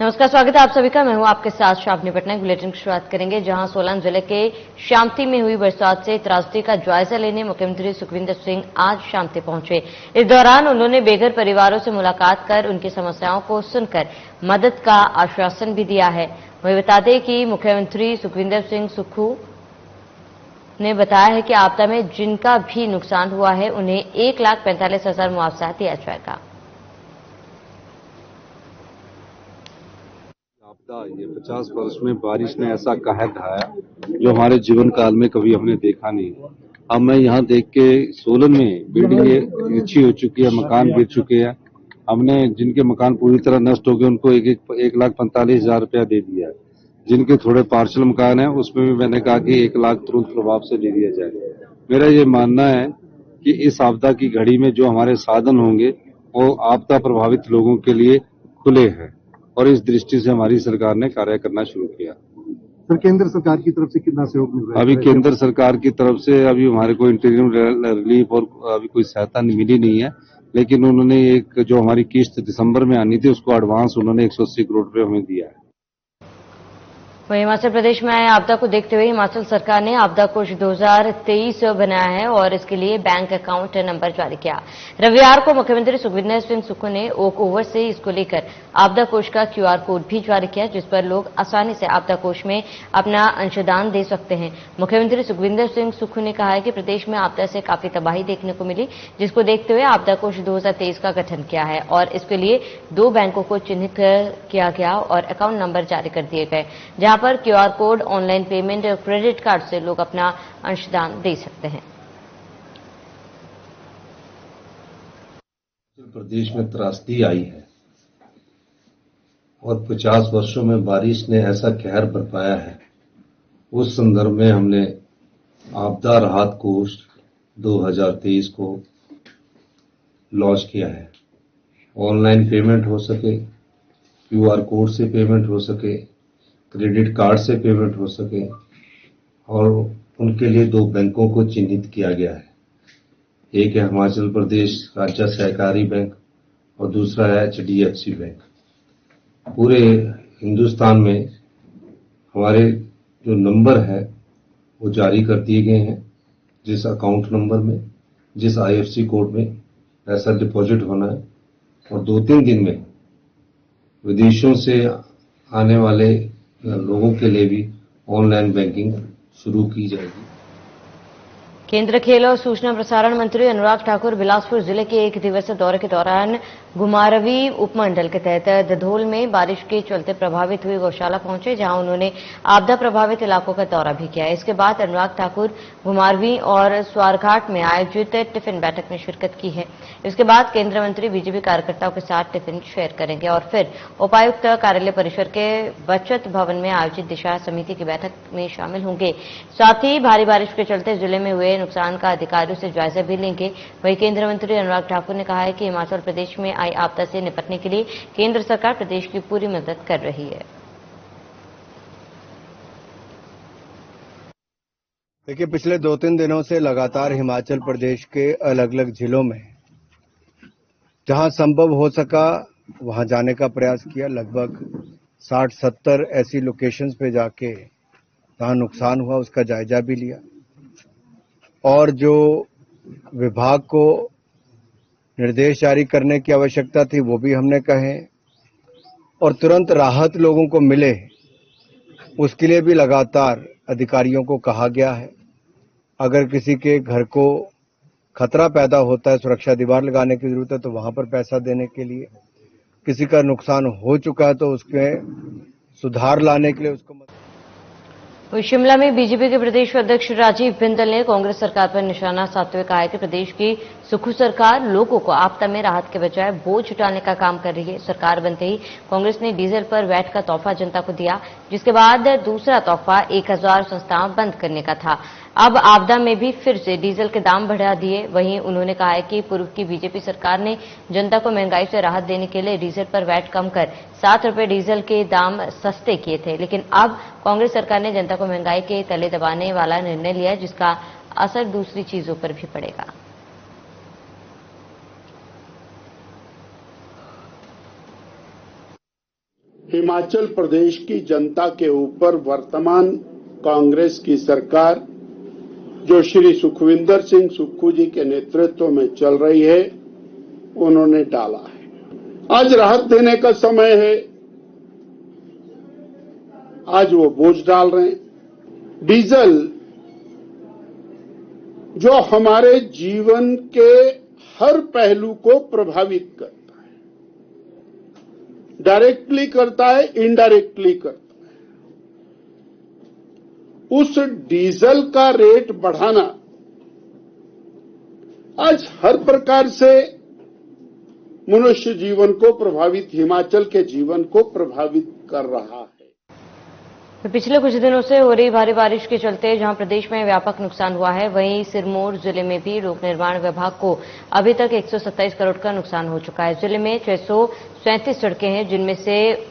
नमस्कार, स्वागत है आप सभी का। मैं हूं आपके साथ शाबनी पटनायक। बुलेटिन की शुरुआत करेंगे जहां सोलन जिले के शामती में हुई बरसात से त्रासदी का जायजा लेने मुख्यमंत्री सुखविंदर सिंह आज शामती पहुंचे। इस दौरान उन्होंने बेघर परिवारों से मुलाकात कर उनकी समस्याओं को सुनकर मदद का आश्वासन भी दिया है। वहीं बता दें कि मुख्यमंत्री सुखविंदर सिंह सुक्खू ने बताया है कि आपदा में जिनका भी नुकसान हुआ है उन्हें 1,45,000 मुआवजा दिया जाएगा। आपदा ये 50 वर्ष में बारिश ने ऐसा कहर ढाया जो हमारे जीवन काल में कभी हमने देखा नहीं। अब मैं यहाँ देख के सोलन में बिल्डिंगें नीची हो चुकी है, मकान गिर चुके हैं। हमने जिनके मकान पूरी तरह नष्ट हो गए उनको 1,45,000 रुपया दे दिया है। जिनके थोड़े पार्शल मकान है उसमें भी मैंने कहा कि 1 लाख तुरंत प्रभाव से दे दिया जाए। मेरा ये मानना है कि इस आपदा की घड़ी में जो हमारे साधन होंगे वो आपदा प्रभावित लोगों के लिए खुले हैं और इस दृष्टि से हमारी सरकार ने कार्य करना शुरू किया। सर, केंद्र सरकार की तरफ से कितना सहयोग मिल रहा है? अभी केंद्र सरकार की तरफ से अभी हमारे को इंटीरियम रिलीफ और अभी कोई सहायता मिली नहीं है, लेकिन उन्होंने एक जो हमारी किस्त दिसंबर में आनी थी उसको एडवांस उन्होंने 180 करोड़ रुपये हमें दिया है। वहीं हिमाचल प्रदेश में आए आपदा को देखते हुए हिमाचल सरकार ने आपदा कोष 2023 बनाया है और इसके लिए बैंक अकाउंट नंबर जारी किया। रविवार को मुख्यमंत्री सुखविंदर सिंह सुक्खू ने ओक ओवर से इसको लेकर आपदा कोष का QR कोड भी जारी किया, जिस पर लोग आसानी से आपदा कोष में अपना अंशदान दे सकते हैं। मुख्यमंत्री सुखविंदर सिंह सुक्खू ने कहा है कि प्रदेश में आपदा से काफी तबाही देखने को मिली, जिसको देखते हुए आपदा कोष 2023 का गठन किया है और इसके लिए 2 बैंकों को चिन्हित किया गया और अकाउंट नंबर जारी कर दिए गए, जहां पर QR कोड, ऑनलाइन पेमेंट और क्रेडिट कार्ड से लोग अपना अंशदान दे सकते हैं। प्रदेश में त्रासदी आई है और 50 वर्षों में बारिश ने ऐसा कहर बरपाया है। उस संदर्भ में हमने आपदा राहत कोष 2023 को लॉन्च किया है। ऑनलाइन पेमेंट हो सके, QR कोड से पेमेंट हो सके, क्रेडिट कार्ड से पेमेंट हो सके और उनके लिए 2 बैंकों को चिन्हित किया गया है। एक है हिमाचल प्रदेश राज्य सहकारी बैंक और दूसरा है HDFC बैंक। पूरे हिंदुस्तान में हमारे जो नंबर है वो जारी कर दिए गए हैं, जिस अकाउंट नंबर में, जिस IFSC कोड में पैसा डिपॉजिट होना है और 2-3 दिन में विदेशों से आने वाले लोगों के लिए भी ऑनलाइन बैंकिंग शुरू की जाएगी। केंद्रीय खेल और सूचना प्रसारण मंत्री अनुराग ठाकुर बिलासपुर जिले के 1 दिवसीय दौरे के दौरान घुमारवी उपमंडल के तहत दधोल में बारिश के चलते प्रभावित हुई गौशाला पहुंचे, जहां उन्होंने आपदा प्रभावित इलाकों का दौरा भी किया। इसके बाद अनुराग ठाकुर घुमारवी और स्वारघाट में आयोजित टिफिन बैठक में शिरकत की है। इसके बाद केंद्रीय मंत्री बीजेपी कार्यकर्ताओं के साथ टिफिन शेयर करेंगे और फिर उपायुक्त कार्यालय परिसर के बचत भवन में आयोजित दिशा समिति की बैठक में शामिल होंगे। साथ ही भारी बारिश के चलते जिले में हुए नुकसान का अधिकारियों से जायजा भी लेंगे। वहीं केंद्रीय मंत्री अनुराग ठाकुर ने कहा है कि हिमाचल प्रदेश में आई आपदा से निपटने के लिए केंद्र सरकार प्रदेश की पूरी मदद कर रही है। देखिए, पिछले 2-3 दिनों से लगातार हिमाचल प्रदेश के अलग अलग जिलों में जहां संभव हो सका वहां जाने का प्रयास किया। लगभग 60-70 ऐसी लोकेशंस पे जाके जहां नुकसान हुआ उसका जायजा भी लिया और जो विभाग को निर्देश जारी करने की आवश्यकता थी वो भी हमने कहे और तुरंत राहत लोगों को मिले उसके लिए भी लगातार अधिकारियों को कहा गया है। अगर किसी के घर को खतरा पैदा होता है, सुरक्षा दीवार लगाने की जरूरत है, तो वहां पर पैसा देने के लिए, किसी का नुकसान हो चुका है तो उसके सुधार लाने के लिए उसको। शिमला में बीजेपी के प्रदेश अध्यक्ष राजीव बिंदल ने कांग्रेस सरकार पर निशाना साधते हुए कहा है कि प्रदेश की सुक्खू सरकार लोगों को आपदा में राहत के बजाय बोझ उठाने का काम कर रही है। सरकार बनते ही कांग्रेस ने डीजल पर वैट का तोहफा जनता को दिया, जिसके बाद दूसरा तोहफा 1000 संस्थाएं बंद करने का था। अब आपदा में भी फिर से डीजल के दाम बढ़ा दिए। वहीं उन्होंने कहा है कि पूर्व की बीजेपी सरकार ने जनता को महंगाई से राहत देने के लिए डीजल पर वैट कम कर 7 रुपए डीजल के दाम सस्ते किए थे, लेकिन अब कांग्रेस सरकार ने जनता को महंगाई के तले दबाने वाला निर्णय लिया, जिसका असर दूसरी चीजों पर भी पड़ेगा। हिमाचल प्रदेश की जनता के ऊपर वर्तमान कांग्रेस की सरकार जो श्री सुखविंदर सिंह सुक्खू जी के नेतृत्व में चल रही है, उन्होंने डाला है। आज राहत देने का समय है, आज वो बोझ डाल रहे हैं। डीजल जो हमारे जीवन के हर पहलू को प्रभावित करता है, डायरेक्टली करता है, इनडायरेक्टली करता है, उस डीजल का रेट बढ़ाना आज हर प्रकार से मनुष्य जीवन को प्रभावित, हिमाचल के जीवन को प्रभावित कर रहा है। तो पिछले कुछ दिनों से हो रही भारी बारिश के चलते जहां प्रदेश में व्यापक नुकसान हुआ है, वहीं सिरमौर जिले में भी लोक निर्माण विभाग को अभी तक 127 करोड़ का नुकसान हो चुका है। जिले में 637 सड़कें हैं, जिनमें से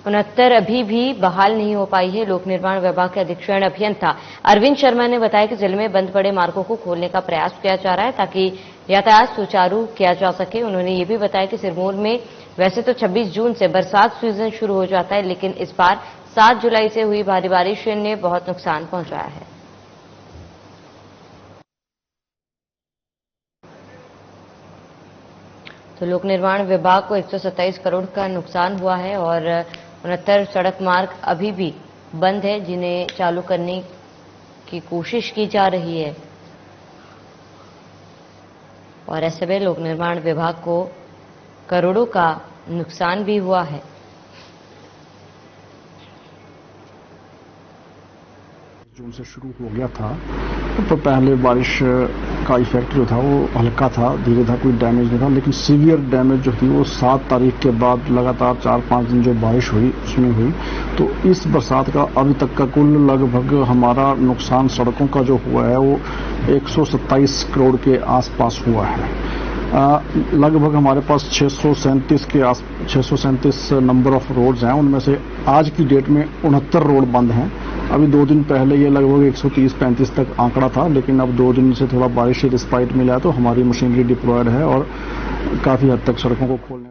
69 अभी भी बहाल नहीं हो पाई है। लोक निर्माण विभाग के अधीक्षण अभियंता अरविंद शर्मा ने बताया कि जिले में बंद पड़े मार्गों को खोलने का प्रयास किया जा रहा है ताकि यातायात सुचारू किया जा सके। उन्होंने ये भी बताया कि सिरमौर में वैसे तो 26 जून से बरसात सीजन शुरू हो जाता है, लेकिन इस बार 7 जुलाई से हुई भारी बारिश ने बहुत नुकसान पहुंचाया है। तो लोक निर्माण विभाग को 127 करोड़ का नुकसान हुआ है और 69 सड़क मार्ग अभी भी बंद है, जिन्हें चालू करने की कोशिश की जा रही है। और ऐसे में लोक निर्माण विभाग को करोड़ों का नुकसान भी हुआ है। जून से शुरू हो गया था, तो पहले बारिश का इफेक्ट जो था वो हल्का था, धीरे था, कोई डैमेज नहीं था, लेकिन सीवियर डैमेज जो थी वो 7 तारीख के बाद लगातार 4-5 दिन जो बारिश हुई उसमें हुई। तो इस बरसात का अभी तक का कुल लगभग हमारा नुकसान सड़कों का जो हुआ है वो 127 करोड़ के आसपास हुआ है। लगभग हमारे पास 637 नंबर ऑफ रोड्स हैं, उनमें से आज की डेट में 69 रोड बंद हैं। अभी 2 दिन पहले ये लगभग 130-135 तक आंकड़ा था, लेकिन अब 2 दिन से थोड़ा बारिश से रिस्पाइट मिला है, तो हमारी मशीनरी डिप्लॉयड है और काफी हद तक सड़कों को खोलने।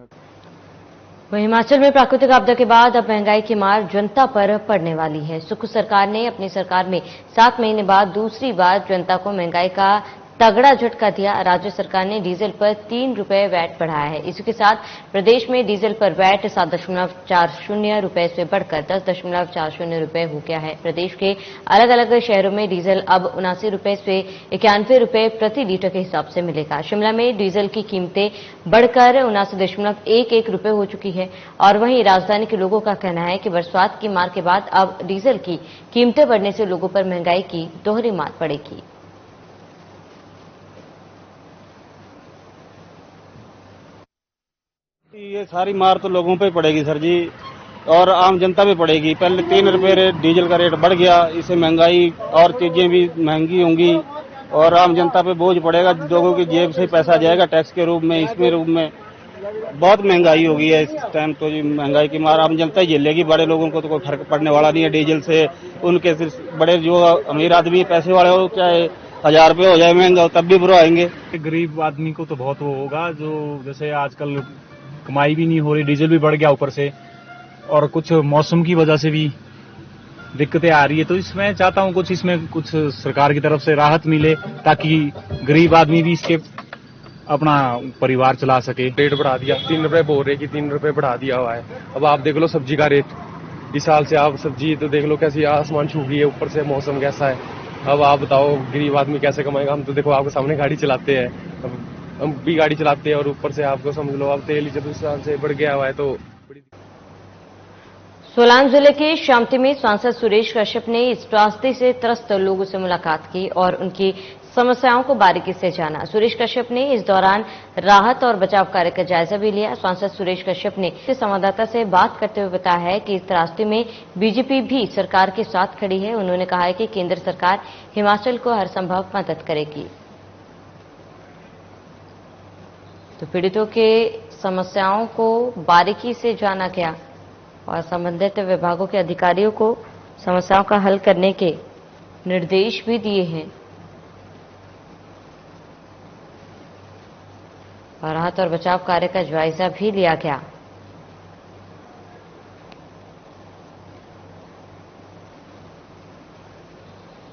वहीं हिमाचल में प्राकृतिक आपदा के बाद अब महंगाई की मार जनता पर पड़ने वाली है। सुक्खू सरकार ने अपनी सरकार में 7 महीने बाद दूसरी बार जनता को महंगाई का तगड़ा झटका दिया। राज्य सरकार ने डीजल पर 3 रुपए वैट बढ़ाया है। इसी के साथ प्रदेश में डीजल पर वैट 7.40 रुपए से बढ़कर 10.40 रुपए हो गया है। प्रदेश के अलग अलग शहरों में डीजल अब 79 रुपए से 91 रुपए प्रति लीटर के हिसाब से मिलेगा। शिमला में डीजल की कीमतें बढ़कर 79.11 रुपए हो चुकी है। और वहीं राजधानी के लोगों का कहना है कि बरसात की मार के बाद अब डीजल की कीमतें बढ़ने से लोगों पर महंगाई की दोहरी मार पड़ेगी। ये सारी मार तो लोगों पे पड़ेगी सर जी, और आम जनता पे पड़ेगी। पहले 3 रुपए डीजल का रेट बढ़ गया, इससे महंगाई और चीजें भी महंगी होंगी और आम जनता पे बोझ पड़ेगा। लोगों की जेब से पैसा जाएगा टैक्स के रूप में, इसमें रूप में बहुत महंगाई हो गई है इस टाइम। तो महंगाई की मार आम जनता ही झेलेगी, बड़े लोगों को तो कोई फर्क पड़ने वाला नहीं है डीजल से। उनके सिर्फ बड़े जो अमीर आदमी पैसे वाले हो, चाहे 1000 रुपये हो जाए महंगा तब भी बुरा आएंगे। गरीब आदमी को तो बहुत वो होगा, जो जैसे आजकल कमाई भी नहीं हो रही, डीजल भी बढ़ गया ऊपर से, और कुछ मौसम की वजह से भी दिक्कतें आ रही है। तो इसमें चाहता हूँ इसमें कुछ सरकार की तरफ से राहत मिले, ताकि गरीब आदमी भी इसके अपना परिवार चला सके। रेट बढ़ा दिया, 3 रुपए बोल रहे कि 3 रुपए बढ़ा दिया हुआ है। अब आप देख लो सब्जी का रेट, इस साल से आप सब्जी तो देख लो कैसी आसमान छू गई है, ऊपर से मौसम कैसा है। अब आप बताओ गरीब आदमी कैसे कमाएगा। हम तो देखो आपके सामने गाड़ी चलाते हैं, हम भी गाड़ी चलाते हैं, और ऊपर से आपको समझ लो अब तेल जब इस साल से बढ़ गया हुआ है तो। सोलान जिले के शामती में सांसद सुरेश कश्यप ने इस त्रासदी से त्रस्त लोगों से मुलाकात की और उनकी समस्याओं को बारीकी से जाना। सुरेश कश्यप ने इस दौरान राहत और बचाव कार्य का जायजा भी लिया। सांसद सुरेश कश्यप ने संवाददाता से बात करते हुए बताया है कि इस त्रासदी में बीजेपी भी सरकार के साथ खड़ी है। उन्होंने कहा है कि केंद्र सरकार हिमाचल को हर संभव मदद करेगी। तो पीड़ितों के समस्याओं को बारीकी से जाना गया और संबंधित विभागों के अधिकारियों को समस्याओं का हल करने के निर्देश भी दिए हैं और राहत और बचाव कार्य का जायजा भी लिया गया।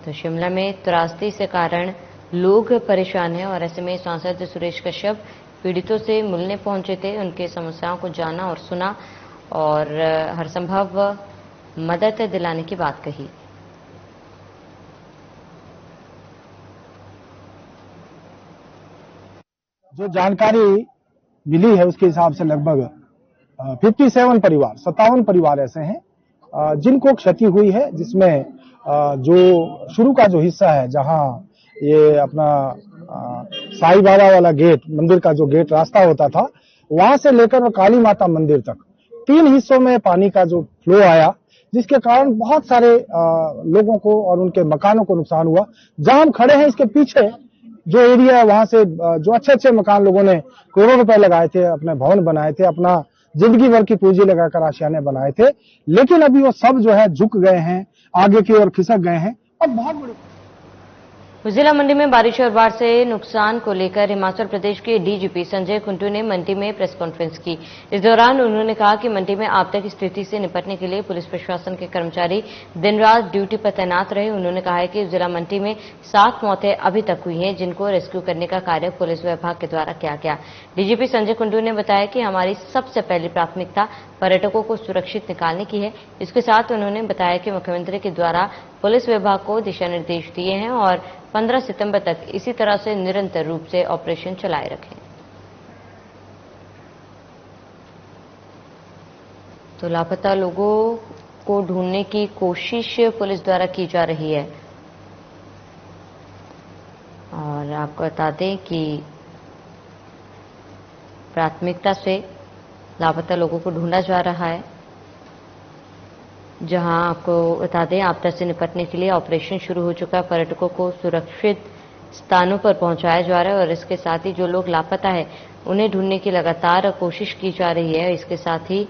तो शिमला में त्रासदी से कारण लोग परेशान हैं और ऐसे में सांसद सुरेश कश्यप पीड़ितों से मिलने पहुंचे थे, उनकी समस्याओं को जाना और सुना और हर संभव मदद दिलाने की बात कही। जो जानकारी मिली है उसके हिसाब से लगभग 57 परिवार ऐसे हैं जिनको क्षति हुई है, जिसमें जो शुरू का जो हिस्सा है जहां ये अपना साईं बाबा वाला गेट, मंदिर का जो गेट रास्ता होता था, वहां से लेकर और काली माता मंदिर तक 3 हिस्सों में पानी का जो फ्लो आया, जिसके कारण बहुत सारे लोगों को और उनके मकानों को नुकसान हुआ। जहां हम खड़े हैं इसके पीछे जो एरिया है, वहां से जो अच्छे मकान लोगों ने करोड़ों रुपए लगाए थे, अपने भवन बनाए थे, अपना जिंदगी भर की पूंजी लगाकर आशियाने बनाए थे, लेकिन अभी वो सब जो है झुक गए हैं, आगे की ओर खिसक गए हैं। और बहुत बड़ी जिला मंडी में बारिश और बाढ़ से नुकसान को लेकर हिमाचल प्रदेश के डीजीपी संजय कुंडू ने मंडी में प्रेस कॉन्फ्रेंस की। इस दौरान उन्होंने कहा कि मंडी में आपदा की स्थिति से निपटने के लिए पुलिस प्रशासन के कर्मचारी दिन रात ड्यूटी पर तैनात रहे। उन्होंने कहा है कि जिला मंडी में 7 मौतें अभी तक हुई हैं, जिनको रेस्क्यू करने का कार्य पुलिस विभाग के द्वारा किया गया। डीजीपी संजय कुंडू ने बताया कि हमारी सबसे पहली प्राथमिकता पर्यटकों को सुरक्षित निकालने की है। इसके साथ उन्होंने बताया कि मुख्यमंत्री के द्वारा पुलिस विभाग को दिशा निर्देश दिए हैं और 15 सितंबर तक इसी तरह से निरंतर रूप से ऑपरेशन चलाए रखें। तो लापता लोगों को ढूंढने की कोशिश पुलिस द्वारा की जा रही है और आपको बता दें कि प्राथमिकता से लापता लोगों को ढूंढा जा रहा है। जहां आपको बता दें आपदा से निपटने के लिए ऑपरेशन शुरू हो चुका है, पर्यटकों को सुरक्षित स्थानों पर पहुंचाया जा रहा है और इसके साथ ही जो लोग लापता है उन्हें ढूंढने की लगातार कोशिश की जा रही है। इसके साथ ही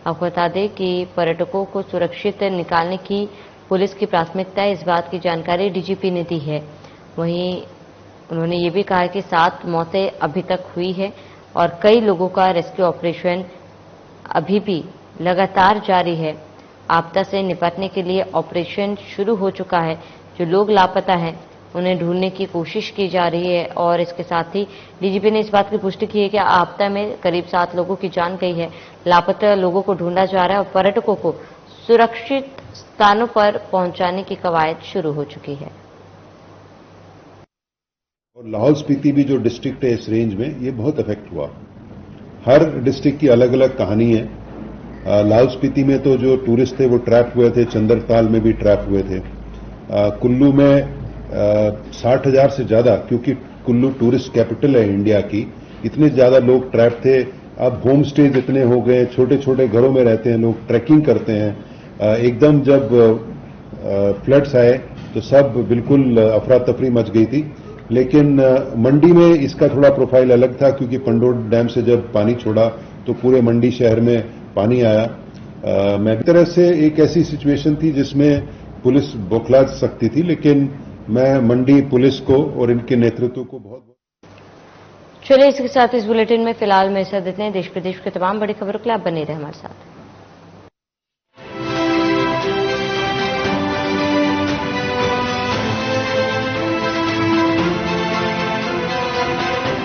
आपको बता दें कि पर्यटकों को सुरक्षित निकालने की पुलिस की प्राथमिकता है, इस बात की जानकारी डीजीपी ने दी है। वहीं उन्होंने ये भी कहा कि 7 मौतें अभी तक हुई है और कई लोगों का रेस्क्यू ऑपरेशन अभी भी लगातार जारी है। आपदा से निपटने के लिए ऑपरेशन शुरू हो चुका है। जो लोग लापता हैं उन्हें ढूंढने की कोशिश की जा रही है और इसके साथ ही डीजीपी ने इस बात की पुष्टि की है कि आपदा में करीब 7 लोगों की जान गई है। लापता लोगों को ढूंढा जा रहा है और पर्यटकों को सुरक्षित स्थानों पर पहुंचाने की कवायद शुरू हो चुकी है। और लाहौल स्पीति भी जो डिस्ट्रिक्ट है इस रेंज में, ये बहुत इफेक्ट हुआ। हर डिस्ट्रिक्ट की अलग अलग कहानी है। लाहौल स्पीति में तो जो टूरिस्ट थे वो ट्रैप हुए थे, चंद्रताल में भी ट्रैप हुए थे। कुल्लू में 60,000 से ज्यादा, क्योंकि कुल्लू टूरिस्ट कैपिटल है इंडिया की, इतने ज्यादा लोग ट्रैप थे। अब होम स्टेज इतने हो गए, छोटे छोटे घरों में रहते हैं लोग, ट्रैकिंग करते हैं। एकदम जब फ्लड्स आए तो सब बिल्कुल अफरा तफरी मच गई थी। लेकिन मंडी में इसका थोड़ा प्रोफाइल अलग था, क्योंकि पंडोर डैम से जब पानी छोड़ा तो पूरे मंडी शहर में पानी आया। मैं तरह से एक ऐसी सिचुएशन थी जिसमें पुलिस बौखला सकती थी, लेकिन मैं मंडी पुलिस को और इनके नेतृत्व को बहुत। चलिए इसके साथ इस बुलेटिन में फिलहाल मेरे साथ इतने। देश प्रदेश के तमाम बड़ी खबरों के लिए आप बने रहे हमारे साथ।